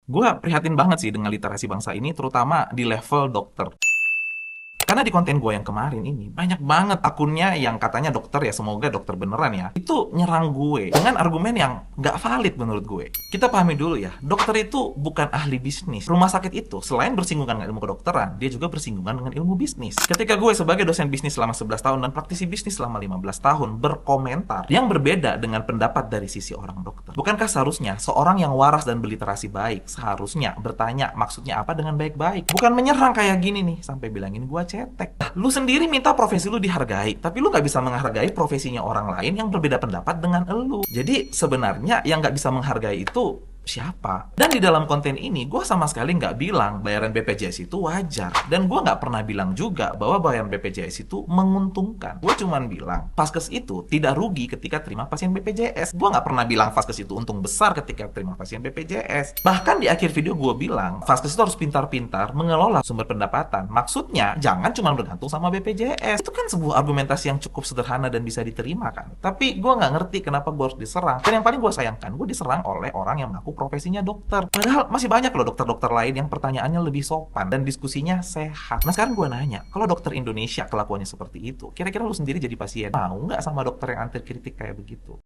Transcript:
Gue prihatin banget sih dengan literasi bangsa ini, terutama di level dokter. Karena di konten gue yang kemarin ini, banyak banget akunnya yang katanya dokter ya, semoga dokter beneran ya. Itu nyerang gue dengan argumen yang nggak valid menurut gue. Kita pahami dulu ya, dokter itu bukan ahli bisnis. Rumah sakit itu, selain bersinggungan dengan ilmu kedokteran, dia juga bersinggungan dengan ilmu bisnis. Ketika gue sebagai dosen bisnis selama 11 tahun dan praktisi bisnis selama 15 tahun berkomentar yang berbeda dengan pendapat dari sisi orang dokter. Bukankah seharusnya seorang yang waras dan berliterasi baik seharusnya bertanya maksudnya apa dengan baik-baik? Bukan menyerang kayak gini nih, sampai bilangin gue cetek. Lu sendiri minta profesi lu dihargai, tapi lu nggak bisa menghargai profesinya orang lain yang berbeda pendapat dengan lu. Jadi sebenarnya yang nggak bisa menghargai itu siapa? Dan di dalam konten ini, gue sama sekali nggak bilang bayaran BPJS itu wajar. Dan gue nggak pernah bilang juga bahwa bayaran BPJS itu menguntungkan. Gue cuman bilang, Vaskes itu tidak rugi ketika terima pasien BPJS. Gue nggak pernah bilang Vaskes itu untung besar ketika terima pasien BPJS. Bahkan di akhir video gue bilang, Vaskes itu harus pintar-pintar mengelola sumber pendapatan. Maksudnya, jangan cuma bergantung sama BPJS. Itu kan sebuah argumentasi yang cukup sederhana dan bisa diterima kan. Tapi gue nggak ngerti kenapa gue harus diserang. Dan yang paling gue sayangkan, gue diserang oleh orang yang mengaku profesinya dokter. Padahal masih banyak loh dokter-dokter lain yang pertanyaannya lebih sopan dan diskusinya sehat. Nah sekarang gue nanya, kalau dokter Indonesia kelakuannya seperti itu, kira-kira lu sendiri jadi pasien mau nggak sama dokter yang anti kritik kayak begitu?